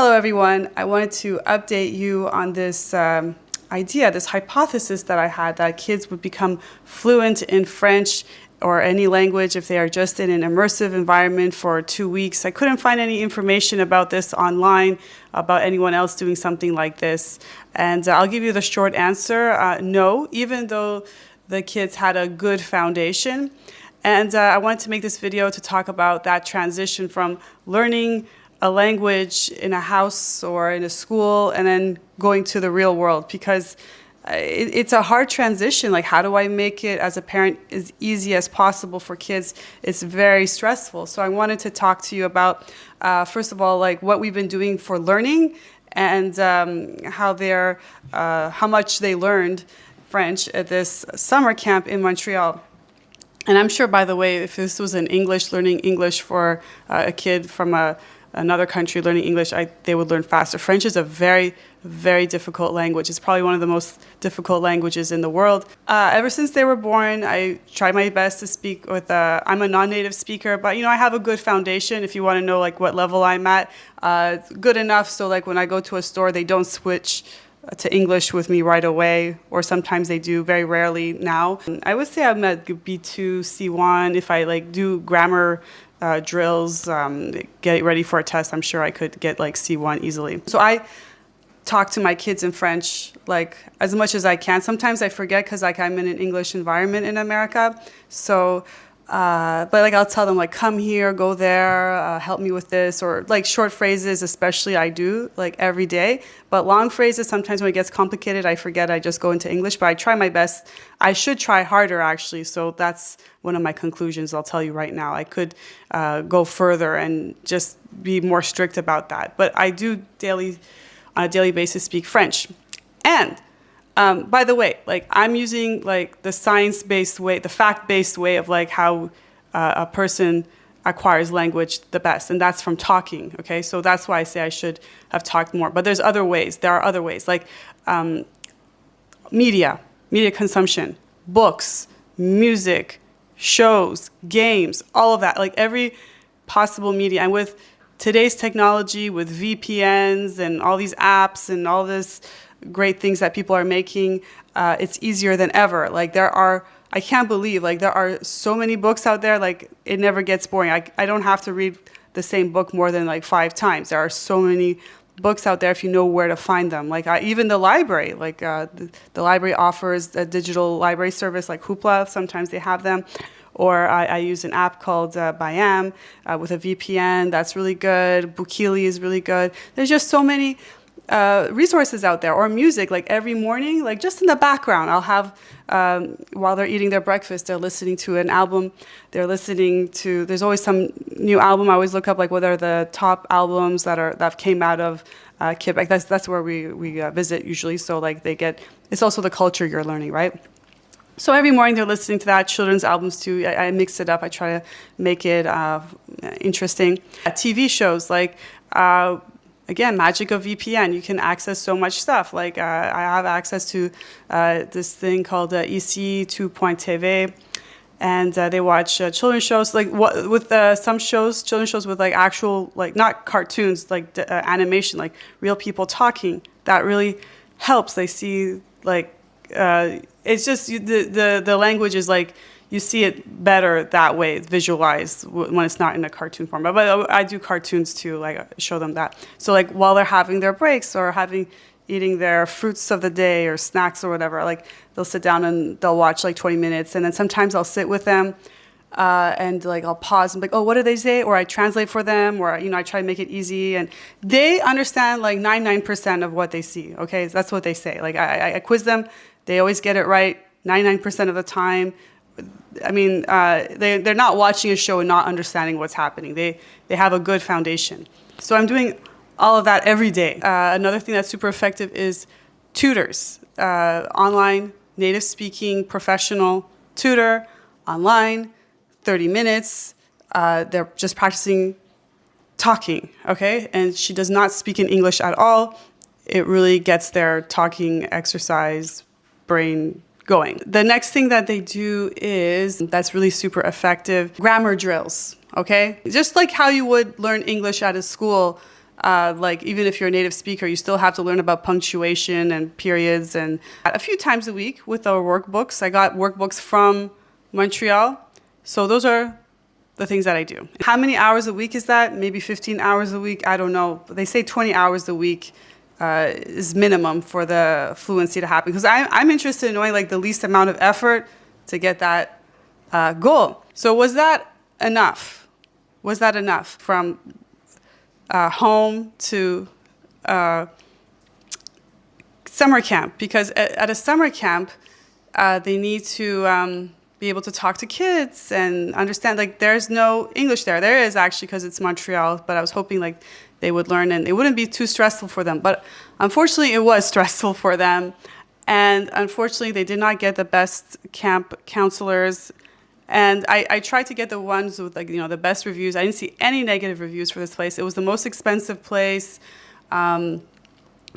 Hello everyone, I wanted to update you on this idea, this hypothesis that I had that kids would become fluent in French or any language if they are just in an immersive environment for 2 weeks. I couldn't find any information about this online, about anyone else doing something like this. And I'll give you the short answer, no, even though the kids had a good foundation. And I wanted to make this video to talk about that transition from learning a language in a house or in a school and then going to the real world, because it's a hard transition. Like, how do I make it as a parent as easy as possible for kids? It's very stressful. So I wanted to talk to you about, first of all, like what we've been doing for learning and how much they learned French at this summer camp in Montreal. And I'm sure, by the way, if this was in English, learning English for a kid from another country learning English, they would learn faster. French is a very, very difficult language. It's probably one of the most difficult languages in the world. Ever since they were born, I try my best to speak with, I'm a non-native speaker, but I have a good foundation. If you want to know like what level I'm at, good enough so like when I go to a store, they don't switch to English with me right away, or sometimes they do, very rarely now. I would say I'm at B2, C1. If I like do grammar drills, get ready for a test, I'm sure I could get like C1 easily. So I talk to my kids in French like as much as I can. Sometimes I forget because like I'm in an English environment in America. So, but like I'll tell them like, come here, go there, help me with this, or like short phrases, especially I do like every day. But long phrases, sometimes when it gets complicated, I forget, I just go into English, but I try my best. I should try harder actually. So that's one of my conclusions I'll tell you right now. I could go further and just be more strict about that. But I do on a daily basis speak French. And by the way, like I'm using like the science-based way, the fact-based way of like how a person acquires language the best, and that's from talking, okay? So that's why I say I should have talked more. But there's other ways. There are other ways, like media consumption, books, music, shows, games, all of that, like every possible media. And with today's technology, with VPNs and all these apps and all this great things that people are making, it's easier than ever. Like I can't believe, like there are so many books out there, like it never gets boring. I don't have to read the same book more than like 5 times. There are so many books out there if you know where to find them. Like even the library, like the library offers a digital library service like Hoopla, sometimes they have them. Or I use an app called Bayam with a VPN, that's really good. Bookili is really good. There's just so many resources out there. Or music, like every morning, like just in the background, I'll have, while they're eating their breakfast, they're listening to an album. There's always some new album. I always look up like what are the top albums that came out of Quebec. That's where we visit usually. So like it's also the culture you're learning, right? So every morning they're listening to that, children's albums too. I mix it up. I try to make it interesting. TV shows, like, again, magic of VPN. You can access so much stuff. Like I have access to this thing called EC 2.tv, and they watch children's shows. Like with some shows, children's shows with like actual, like not cartoons, like animation, like real people talking. That really helps. They see like, it's just the language is like, you see it better that way, visualized when it's not in a cartoon form. But I do cartoons too, like show them that. So like while they're having their breaks or eating their fruits of the day or snacks or whatever, like they'll sit down and they'll watch like 20 minutes. And then sometimes I'll sit with them and like I'll pause and be like, oh, what do they say? Or I translate for them, or I try to make it easy. And they understand like 99% of what they see, okay? That's what they say. Like I quiz them. They always get it right 99% of the time. I mean, they're not watching a show and not understanding what's happening. They have a good foundation. So I'm doing all of that every day. Another thing that's super effective is tutors. Online, native speaking, professional tutor, online, 30 minutes. They're just practicing talking, okay? And she does not speak in English at all. It really gets their talking exercise brain going. The next thing that they do that's really super effective, grammar drills, okay? Just like how you would learn English at a school, Like even if you're a native speaker, you still have to learn about punctuation and periods. And a few times a week with our workbooks, I got workbooks from Montreal. So those are the things that I do. How many hours a week is that? Maybe 15 hours a week? I don't know. They say 20 hours a week is minimum for the fluency to happen. Because I'm interested in knowing like the least amount of effort to get that goal. So was that enough? Was that enough from home to summer camp? Because at a summer camp, they need to be able to talk to kids and understand, like, there's no English there. There is actually, because it's Montreal, but I was hoping like they would learn and it wouldn't be too stressful for them. But unfortunately, it was stressful for them. And unfortunately, they did not get the best camp counselors. And I tried to get the ones with, like, you know, the best reviews. I didn't see any negative reviews for this place. It was the most expensive place. It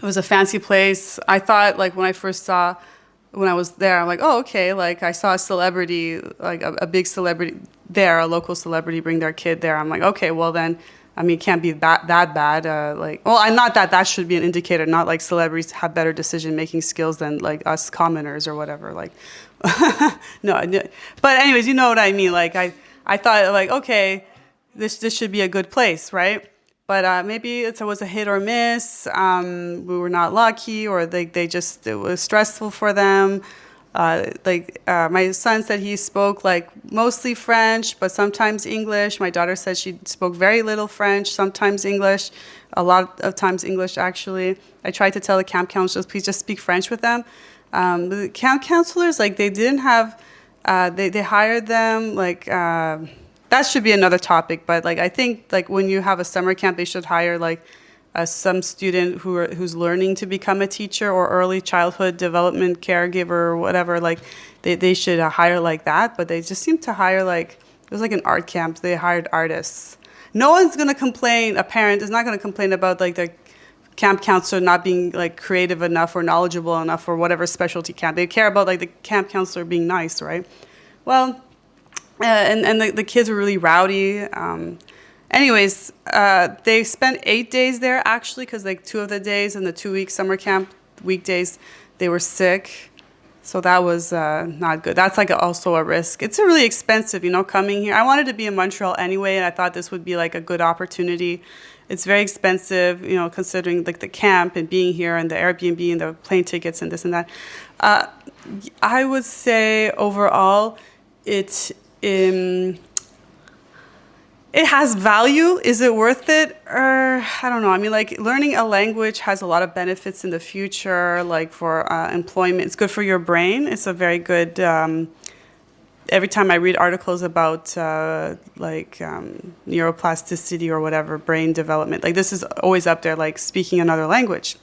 was a fancy place. I thought, like, when I was there, I'm like, oh, okay. Like, I saw a celebrity, like a big celebrity there, a local celebrity bring their kid there. I'm like, okay, well then, I mean, it can't be that bad. I'm not that should be an indicator. Not like celebrities have better decision-making skills than like us commoners or whatever. Like, no. But anyways, you know what I mean. Like, I thought, like, okay, this should be a good place, right? But maybe it was a hit or miss. We were not lucky, or it was stressful for them. My son said he spoke like mostly French, but sometimes English. My daughter said she spoke very little French, sometimes English, a lot of times English, actually. I tried to tell the camp counselors, please just speak French with them. The camp counselors, like, they didn't have, they hired them, like, that should be another topic, but like I think like when you have a summer camp, they should hire like some student who's learning to become a teacher or early childhood development caregiver or whatever. Like they should hire like that, but they just seem to hire like, it was like an art camp. They hired artists. No one's gonna complain. A parent is not gonna complain about like the camp counselor not being like creative enough or knowledgeable enough or whatever specialty camp. They care about like the camp counselor being nice, right? Well. And the kids were really rowdy. Anyways, they spent 8 days there, actually, because like 2 of the days in the 2-week summer camp, weekdays, they were sick. So that was not good. That's like also a risk. It's really expensive, you know, coming here. I wanted to be in Montreal anyway, and I thought this would be like a good opportunity. It's very expensive, you know, considering like the camp and being here and the Airbnb and the plane tickets and this and that. I would say overall, it has value. Is it worth it? I don't know. I mean, like, learning a language has a lot of benefits in the future, like for employment. It's good for your brain. It's a very good, every time I read articles about neuroplasticity or whatever, brain development, like this is always up there, like speaking another language.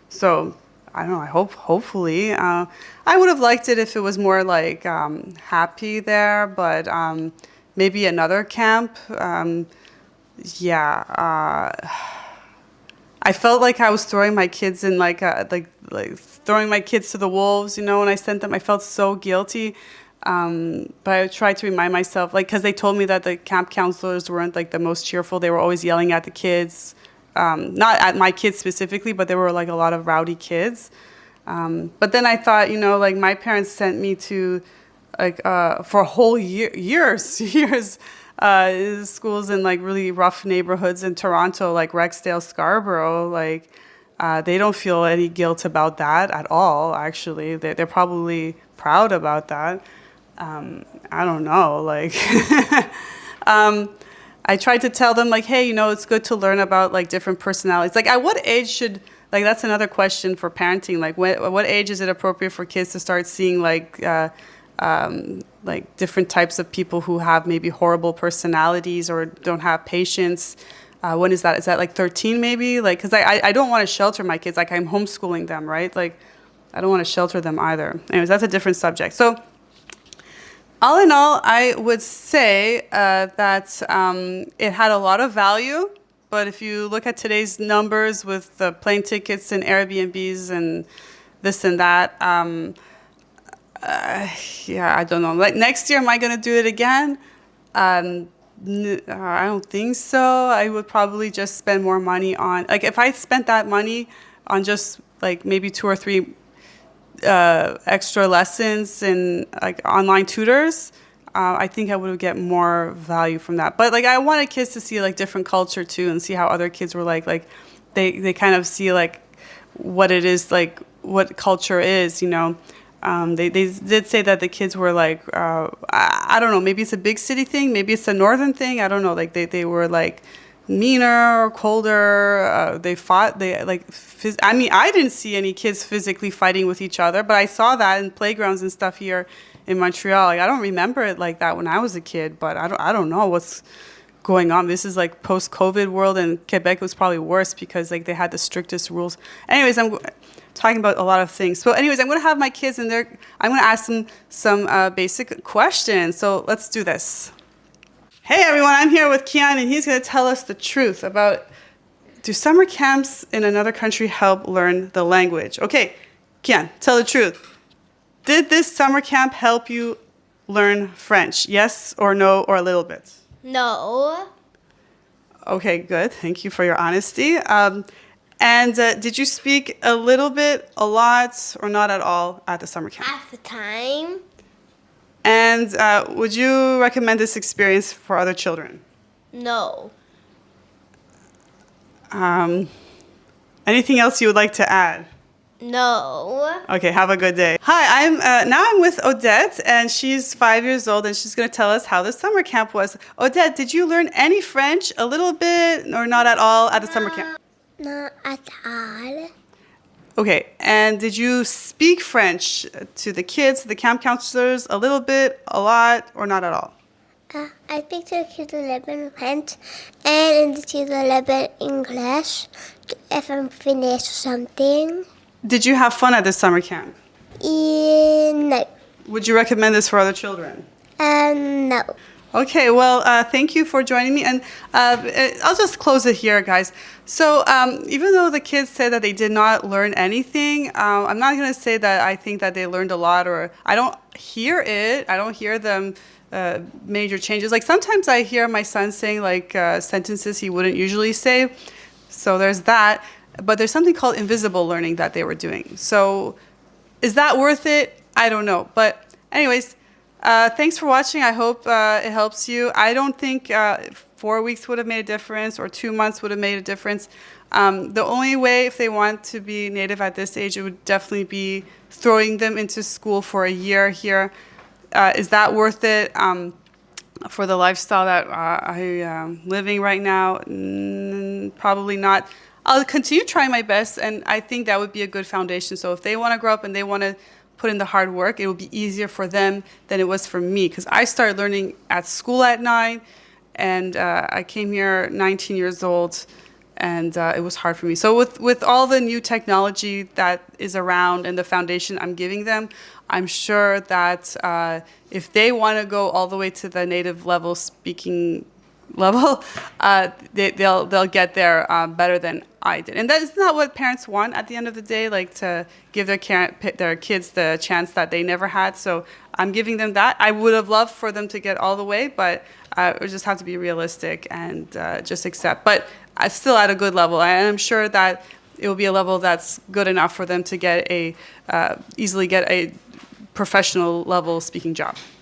So I don't know, hopefully. I would have liked it if it was more like happy there, but maybe another camp. I felt like I was throwing my kids in like throwing my kids to the wolves, you know, when I sent them. I felt so guilty. But I tried to remind myself, like, because they told me that the camp counselors weren't like the most cheerful. They were always yelling at the kids. Not at my kids specifically, but there were like a lot of rowdy kids. But then I thought, you know, like my parents sent me to like for a whole years schools in like really rough neighborhoods in Toronto, like Rexdale, Scarborough. Like they don't feel any guilt about that at all. Actually, they're probably proud about that. I don't know, like. I tried to tell them, like, hey, you know, it's good to learn about, like, different personalities. Like, at what age should, like, that's another question for parenting. Like, what age is it appropriate for kids to start seeing, like, different types of people who have maybe horrible personalities or don't have patience? When is that? Is that, like, 13 maybe? Like, because I don't want to shelter my kids. Like, I'm homeschooling them, right? Like, I don't want to shelter them either. Anyways, that's a different subject. So, all in all, I would say that it had a lot of value, but if you look at today's numbers with the plane tickets and Airbnbs and this and that, I don't know. Like next year, am I going to do it again? I don't think so. I would probably just spend more money on, like, if I spent that money on just like maybe two or three extra lessons and like online tutors, I think I would get more value from that. But like I wanted kids to see like different culture too and see how other kids were like they kind of see like what it is, like what culture is, you know. They did say that the kids were like, I don't know, maybe it's a big city thing, maybe it's a northern thing, I don't know. Like they were like meaner, colder. They fought. They like. I mean, I didn't see any kids physically fighting with each other, but I saw that in playgrounds and stuff here in Montreal. Like I don't remember it like that when I was a kid, but I don't know what's going on. This is like post-COVID world, and Quebec was probably worse because like they had the strictest rules. Anyways, I'm talking about a lot of things. So anyways, I'm going to have my kids in there. I'm going to ask them some basic questions. So let's do this. Hey everyone, I'm here with Kian, and he's going to tell us the truth about, do summer camps in another country help learn the language? Okay, Kian, tell the truth. Did this summer camp help you learn French? Yes or no, or a little bit? No. Okay, good. Thank you for your honesty. And did you speak a little bit, a lot, or not at all at the summer camp? Half the time. And would you recommend this experience for other children? No. Anything else you would like to add? No. Okay, have a good day. Hi, I'm with Odette, and she's 5 years old, and she's going to tell us how the summer camp was. Odette, did you learn any French, a little bit, or not at all at the summer camp? Not at all. Okay, and did you speak French to the kids, to the camp counselors, a little bit, a lot, or not at all? I speak to the kids a little bit French and the kids a little bit English if I'm finished or something. Did you have fun at this summer camp? No. Would you recommend this for other children? No. Okay, well, thank you for joining me, and I'll just close it here, guys. So even though the kids said that they did not learn anything, I'm not going to say that I think that they learned a lot, or I don't hear it. I don't hear them major changes. Like sometimes I hear my son saying like sentences he wouldn't usually say, so there's that. But there's something called invisible learning that they were doing. So is that worth it? I don't know. But anyways, thanks for watching. I hope it helps you. I don't think 4 weeks would have made a difference or 2 months would have made a difference. The only way, if they want to be native at this age, it would definitely be throwing them into school for a year here. Is that worth it for the lifestyle that I am living right now? Probably not. I'll continue trying my best, and I think that would be a good foundation. So if they want to grow up and they want to put in the hard work, it will be easier for them than it was for me, because I started learning at school at 9, and I came here 19 years old, and it was hard for me. So with all the new technology that is around and the foundation I'm giving them, I'm sure that if they want to go all the way to the native level speaking level, they'll get there better than I did. And that is not what parents want at the end of the day, like to give their kids the chance that they never had. So I'm giving them that. I would have loved for them to get all the way, but we just have to be realistic and just accept. But still at a good level, and I'm sure that it will be a level that's good enough for them to get easily get a professional level speaking job.